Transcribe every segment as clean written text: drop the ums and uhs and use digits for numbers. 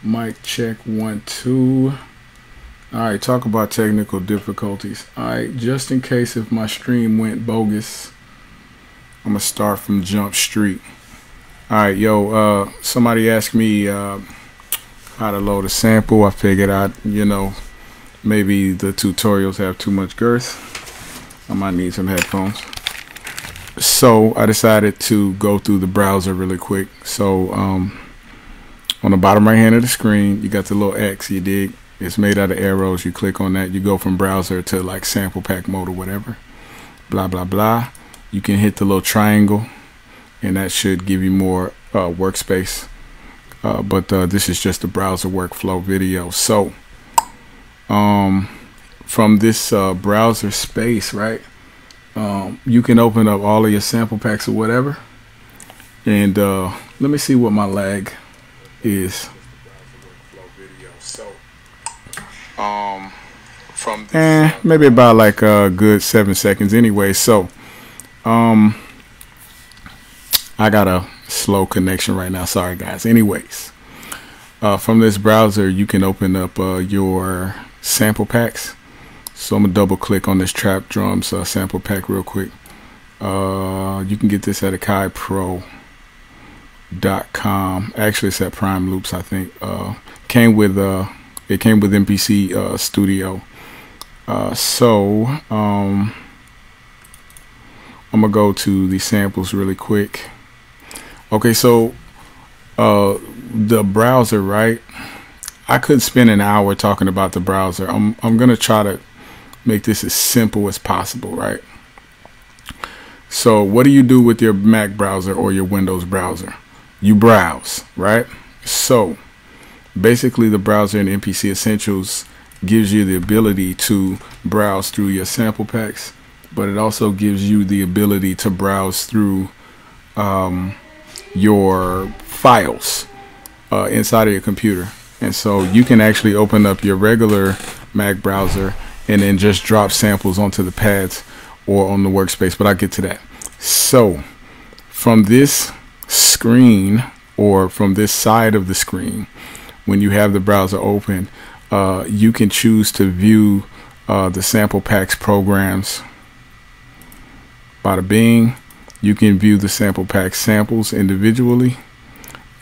Mic check 1 2. All right, talk about technical difficulties. All right, just in case if my stream went bogus, I'm gonna start from Jump Street. All right, yo, somebody asked me how to load a sample. I figured maybe the tutorials have too much girth. I might need some headphones. So I decided to go through the browser really quick. So on the bottom right hand of the screen, you got the little X, you dig? It's made out of arrows. You click on that, you go from browser to like sample pack mode or whatever, blah blah blah. You can hit the little triangle and that should give you more workspace, but this is just a browser workflow video. So from this browser space, right, you can open up all of your sample packs or whatever, and let me see what my lag is. From this, maybe about like a good 7 seconds anyway. So I got a slow connection right now, sorry guys. Anyways, from this browser you can open up your sample packs. So I'm gonna double click on this trap drums sample pack real quick. You can get this at akaipro.com. Actually it's at Prime Loops, I think. It came with MPC Studio. So I'm gonna go to the samples really quick. Okay, so the browser, right? I could spend an hour talking about the browser. I'm gonna try to make this as simple as possible, right? So what do you do with your Mac browser or your Windows browser? You browse, right? So basically the browser in MPC Essentials gives you the ability to browse through your sample packs, but it also gives you the ability to browse through your files inside of your computer. And so you can actually open up your regular Mac browser and then just drop samples onto the pads or on the workspace, but I'll get to that. So from this screen, or from this side of the screen, when you have the browser open, you can choose to view the sample packs programs. Bada bing. You can view the sample pack samples individually,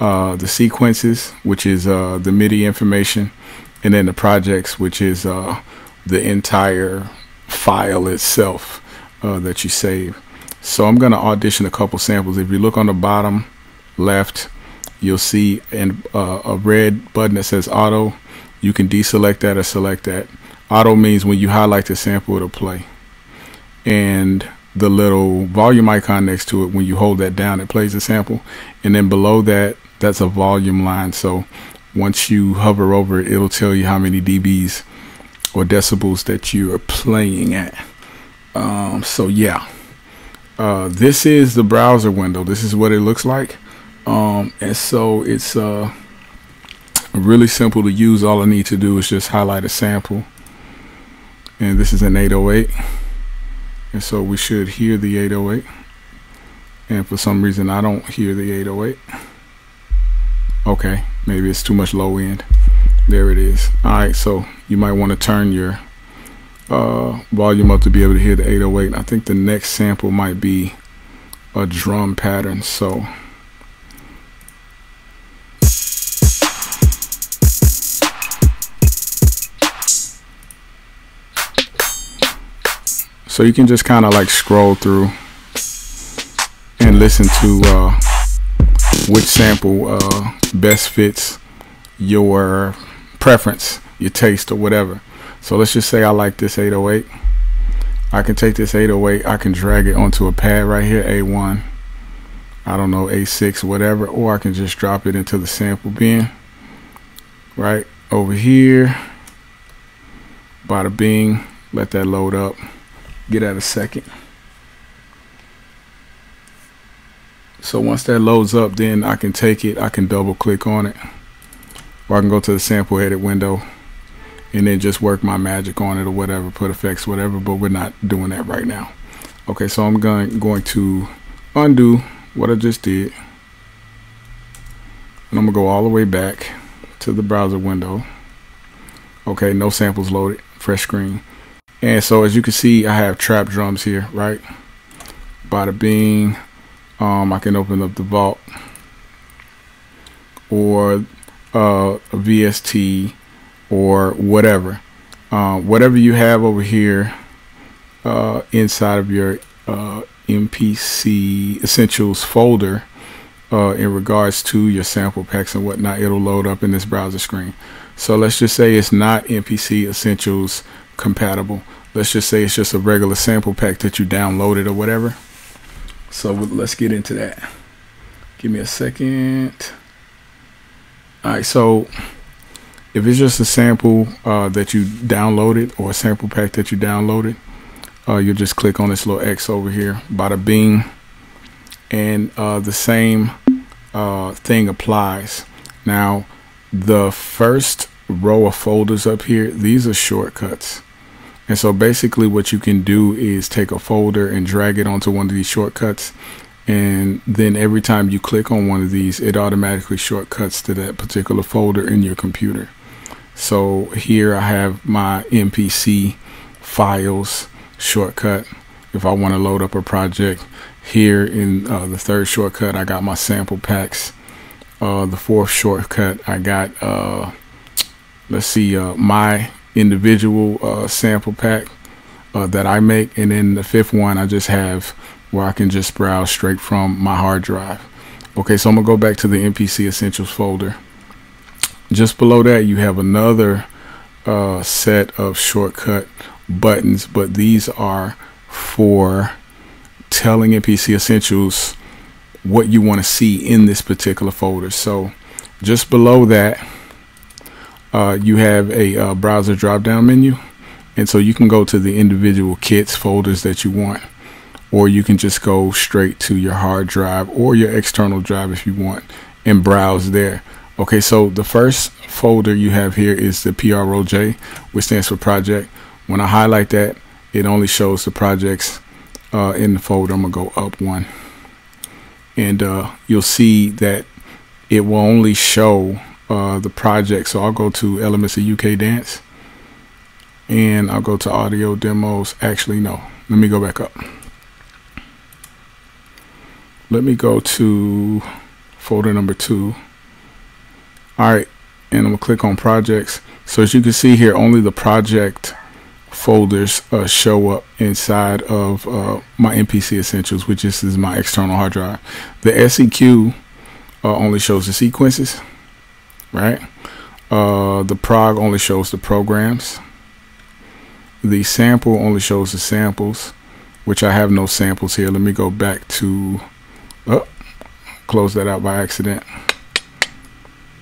the sequences, which is the MIDI information, and then the projects, which is the entire file itself that you save. So I'm going to audition a couple samples. If you look on the bottom left, you'll see a red button that says auto. You can deselect that or select that. Auto means when you highlight the sample, it'll play. And the little volume icon next to it, when you hold that down, it plays the sample. And then below that, that's a volume line. So once you hover over it, it'll tell you how many dBs or decibels that you are playing at. So yeah, this is the browser window. This is what it looks like. And so it's really simple to use. All I need to do is just highlight a sample, and this is an 808, and so we should hear the 808, and for some reason I don't hear the 808. Okay, maybe it's too much low end. There it is. Alright, so you might want to turn your volume up to be able to hear the 808. I think the next sample might be a drum pattern. So you can just kind of like scroll through and listen to which sample best fits your preference, your taste, or whatever. So let's just say I like this 808. I can take this 808, I can drag it onto a pad right here, A1, I don't know, A6, whatever, or I can just drop it into the sample bin right over here. Bada bing. Let that load up. Get at a second. So once that loads up, then I can take it, I can double click on it, or I can go to the sample edit window and then just work my magic on it or whatever, put effects, whatever, but we're not doing that right now. Okay, so I'm going to undo what I just did, and I'm gonna go all the way back to the browser window. Okay, no samples loaded, fresh screen. And so as you can see, I have trap drums here, right? Bada bing. I can open up the vault or a VST or whatever. Whatever you have over here inside of your MPC Essentials folder in regards to your sample packs and whatnot, it'll load up in this browser screen. So let's just say it's not MPC Essentials compatible. Let's just say it's just a regular sample pack that you downloaded or whatever. So let's get into that. Give me a second. Alright, so if it's just a sample that you downloaded or a sample pack that you downloaded, you'll just click on this little X over here, bada bing, and the same thing applies. Now, the first row of folders up here, these are shortcuts. And so basically what you can do is take a folder and drag it onto one of these shortcuts, and then every time you click on one of these, it automatically shortcuts to that particular folder in your computer. So here I have my MPC files shortcut. If I want to load up a project, here in the third shortcut, I got my sample packs. The fourth shortcut, I got let's see, my individual sample pack that I make, and then the fifth one I just have where I can just browse straight from my hard drive. Okay, so I'm gonna go back to the MPC Essentials folder. Just below that you have another set of shortcut buttons, but these are for telling MPC Essentials what you want to see in this particular folder. So just below that you have a browser drop down menu, and so you can go to the individual kits folders that you want, or you can just go straight to your hard drive or your external drive if you want and browse there. Okay, so the first folder you have here is the PROJ, which stands for project. When I highlight that, it only shows the projects in the folder. I'm gonna go up one, and you'll see that it will only show the project. So I'll go to Elements of UK Dance, and I'll go to Audio Demos. Actually, no, let me go back up. Let me go to folder number 2. All right, and I'm gonna click on projects. So as you can see here, only the project folders show up inside of my MPC Essentials, which is my external hard drive. The SEQ only shows the sequences, right? The prog only shows the programs. The sample only shows the samples, which I have no samples here. Let me go back to close that out by accident.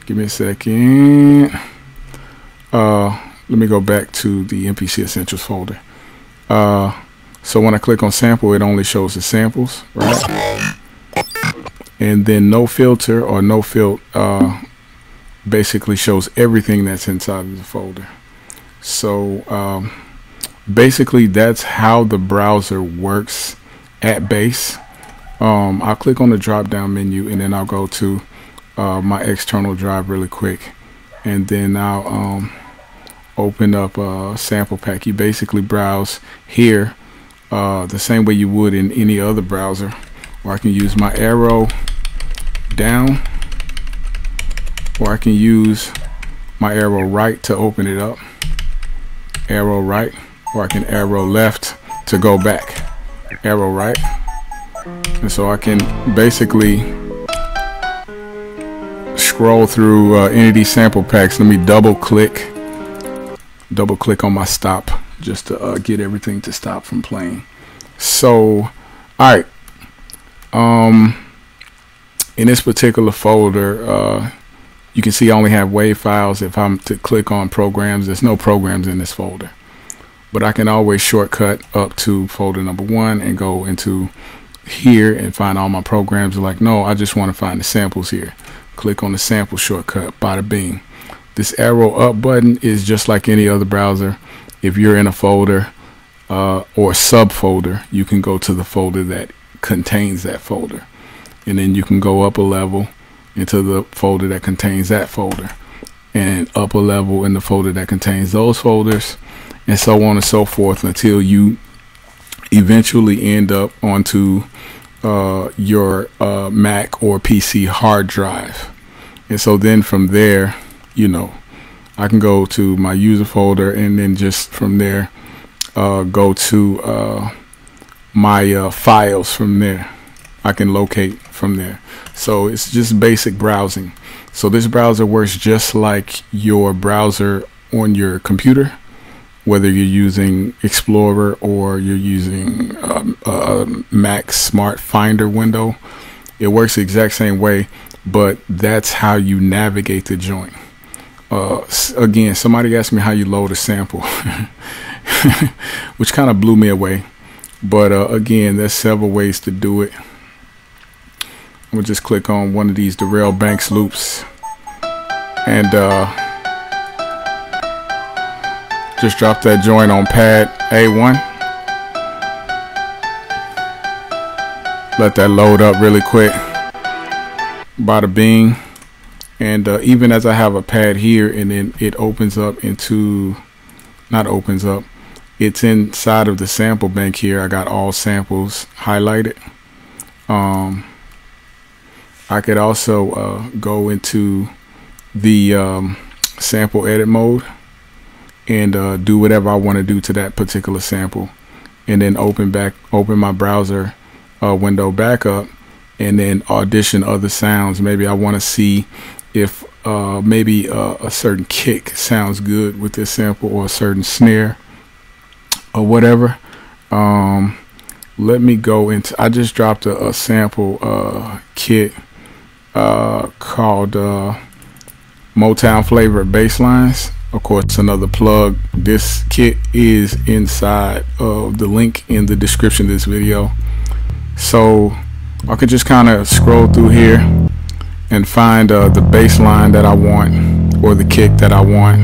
Give me a second. Let me go back to the MPC Essentials folder. So when I click on sample, it only shows the samples, right? And then no filter or no filter basically shows everything that's inside of the folder. So basically that's how the browser works at base. I'll click on the drop down menu, and then I'll go to my external drive really quick, and then I'll open up a sample pack. You basically browse here the same way you would in any other browser, or I can use my arrow down, or I can use my arrow right to open it up, arrow right, or I can arrow left to go back, arrow right. And so I can basically scroll through any of these sample packs. Let me double click on my stop just to get everything to stop from playing. So all right, in this particular folder you can see I only have WAV files. If I'm to click on programs, there's no programs in this folder, but I can always shortcut up to folder number 1 and go into here and find all my programs. Like, no, I just want to find the samples here. Click on the sample shortcut, bada bing. This arrow up button is just like any other browser. If you're in a folder or subfolder, you can go to the folder that contains that folder, and then you can go up a level into the folder that contains that folder. and upper level in the folder that contains those folders, and so on and so forth until you eventually end up onto your Mac or PC hard drive. And so then from there, you know, I can go to my user folder, and then just from there go to my files. From there I can locate from there. So it's just basic browsing. So this browser works just like your browser on your computer, whether you're using Explorer or you're using Mac Smart Finder window. It works the exact same way, but that's how you navigate the joint. Again, somebody asked me how you load a sample, which kind of blew me away. But again, there's several ways to do it. I'm gonna just click on one of these Darrell Banks loops and just drop that joint on pad A1. Let that load up really quick. Bada bing. And even as I have a pad here, and then it opens up into, not opens up, it's inside of the sample bank here. I got all samples highlighted. I could also go into the sample edit mode and do whatever I want to do to that particular sample, and then open my browser window back up, and then audition other sounds. Maybe I want to see if maybe a certain kick sounds good with this sample, or a certain snare or whatever. Let me go into, I just dropped a sample kit called Motown Flavor Bass Lines. Of course, another plug. This kit is inside of the link in the description of this video. So I could just kind of scroll through here and find the bass line that I want, or the kick that I want.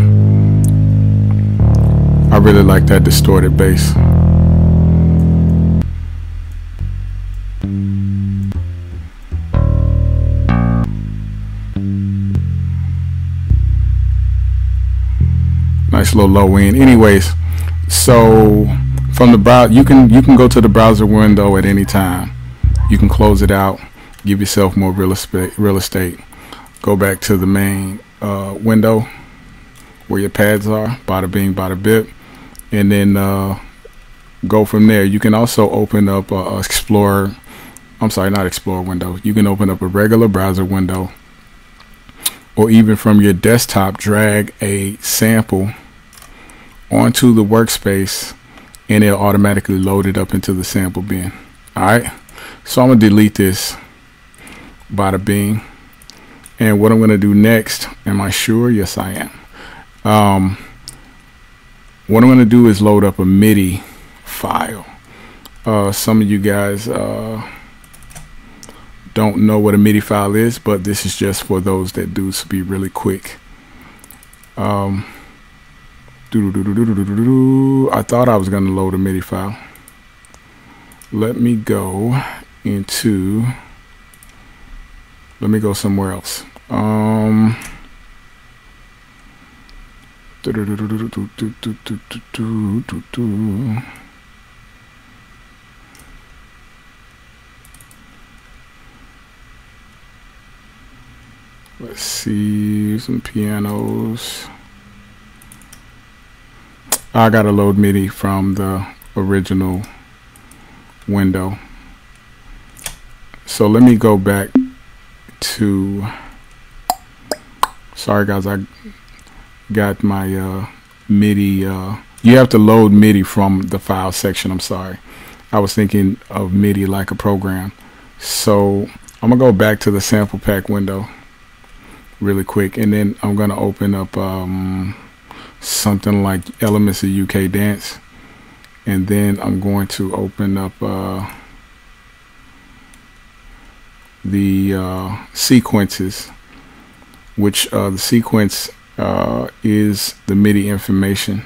I really like that distorted bass. Nice little low end. Anyways, so from the browser, you can go to the browser window at any time. You can close it out, give yourself more real estate. Go back to the main window where your pads are, bada bing, bada bip, and then go from there. You can also open up Explorer. I'm sorry, not Explorer window. You can open up a regular browser window, or even from your desktop, drag a sample onto the workspace, and it'll automatically load it up into the sample bin. Alright, so I'm gonna delete this, bada bing. And what I'm gonna do next, am I sure? Yes, I am. What I'm gonna do is load up a MIDI file. Some of you guys don't know what a MIDI file is, but this is just for those that do, to be really quick. I thought I was going to load a MIDI file. Let me go into, let me go somewhere else. Let's see, some pianos. I gotta load MIDI from the original window. So let me go back to, sorry guys, I got my MIDI. You have to load MIDI from the file section. I'm sorry, I was thinking of MIDI like a program. So I'm gonna go back to the sample pack window really quick, and then I'm gonna open up something like Elements of UK Dance, and then I'm going to open up the sequences, which the sequence is the MIDI information,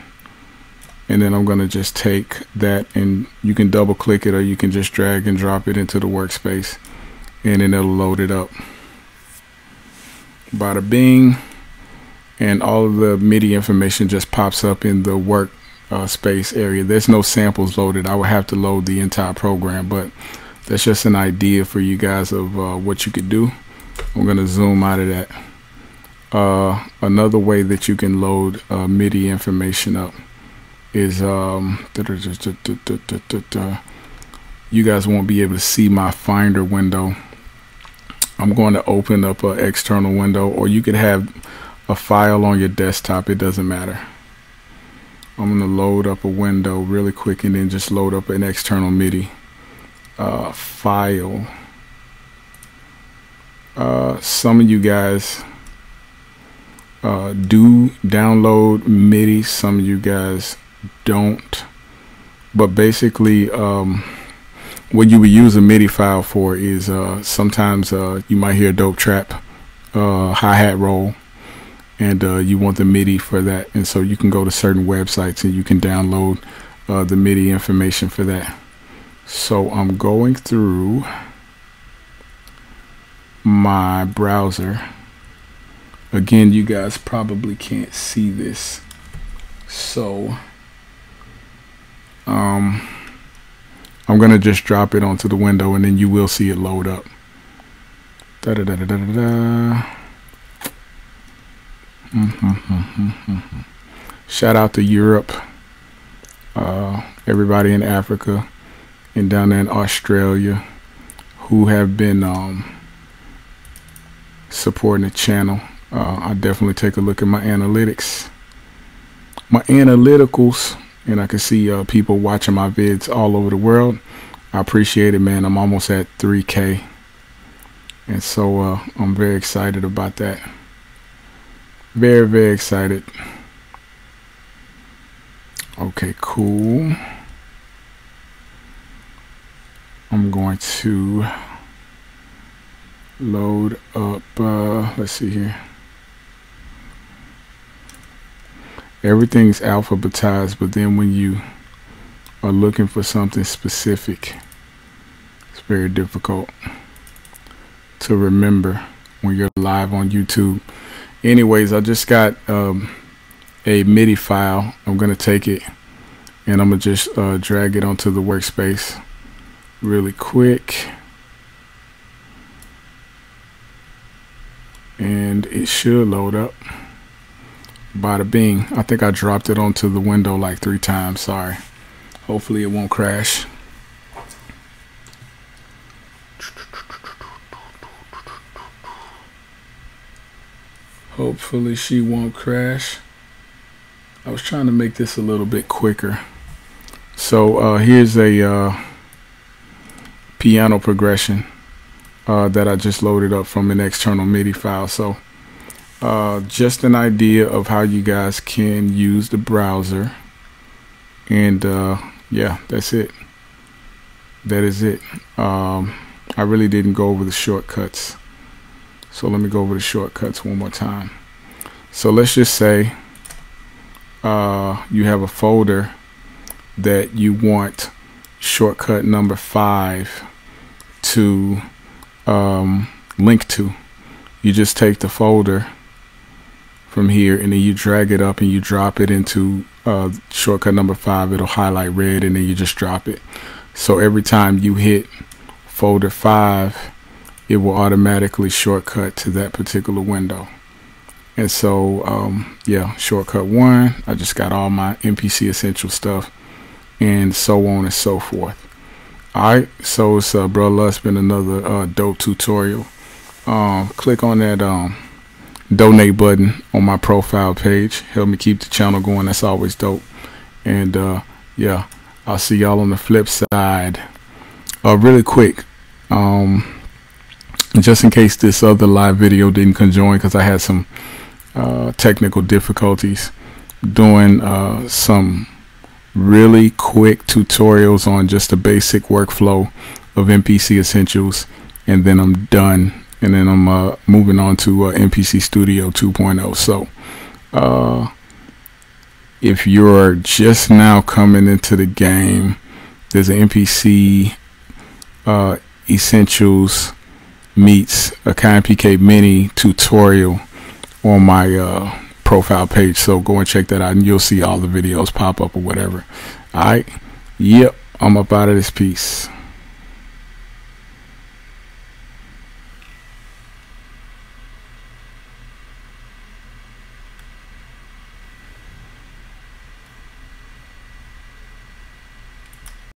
and then I'm going to just take that, and you can double click it, or you can just drag and drop it into the workspace, and then it'll load it up. Bada bing. and all of the MIDI information just pops up in the work space area. There's no samples loaded. I would have to load the entire program, but that's just an idea for you guys of what you could do. I'm going to zoom out of that. Another way that you can load MIDI information up is you guys won't be able to see my Finder window. I'm going to open up an external window, or you could have a file on your desktop. It doesn't matter. I'm going to load up a window really quick and then just load up an external MIDI file. Some of you guys do download MIDI, some of you guys don't, but basically what you would use a MIDI file for is sometimes you might hear a dope trap hi-hat roll, and you want the MIDI for that, and so you can go to certain websites and you can download the MIDI information for that. So I'm going through my browser. Again, you guys probably can't see this, so I'm gonna just drop it onto the window and then you will see it load up. Shout out to Europe, everybody in Africa and down there in Australia who have been supporting the channel. I definitely take a look at my analytics, my analyticals, and I can see people watching my vids all over the world. I appreciate it, man. I'm almost at 3K, and so I'm very excited about that. Very, very excited. Okay, cool. I'm going to load up, let's see here. Everything's alphabetized, but then when you are looking for something specific, it's very difficult to remember when you're live on YouTube. Anyways, I just got a MIDI file. I'm gonna take it and I'm gonna just drag it onto the workspace really quick, and it should load up. Bada bing. I think I dropped it onto the window like 3 times. Sorry. Hopefully it won't crash. Hopefully she won't crash. I was trying to make this a little bit quicker. So here's a piano progression that I just loaded up from an external MIDI file. So just an idea of how you guys can use the browser, and yeah, that's it. That is it. I really didn't go over the shortcuts, so let me go over the shortcuts one more time. So let's just say you have a folder that you want shortcut number 5 to link to. You just take the folder from here and then you drag it up and you drop it into shortcut number 5. It'll highlight red and then you just drop it. So every time you hit folder 5, it will automatically shortcut to that particular window. And so yeah, shortcut 1, I just got all my MPC essential stuff, and so on and so forth. Alright, so it's brother, it's been another dope tutorial. Click on that donate button on my profile page. Help me keep the channel going. That's always dope. And yeah, I'll see y'all on the flip side. Really quick, just in case this other live video didn't conjoin because I had some technical difficulties, doing some really quick tutorials on just the basic workflow of MPC essentials, and then I'm done. And then I'm moving on to MPC Studio 2.0. So if you're just now coming into the game, there's an MPC Essentials meets Akai MPK mini tutorial on my profile page, so go and check that out and you'll see all the videos pop up or whatever. All right, yep, I'm up out of this piece.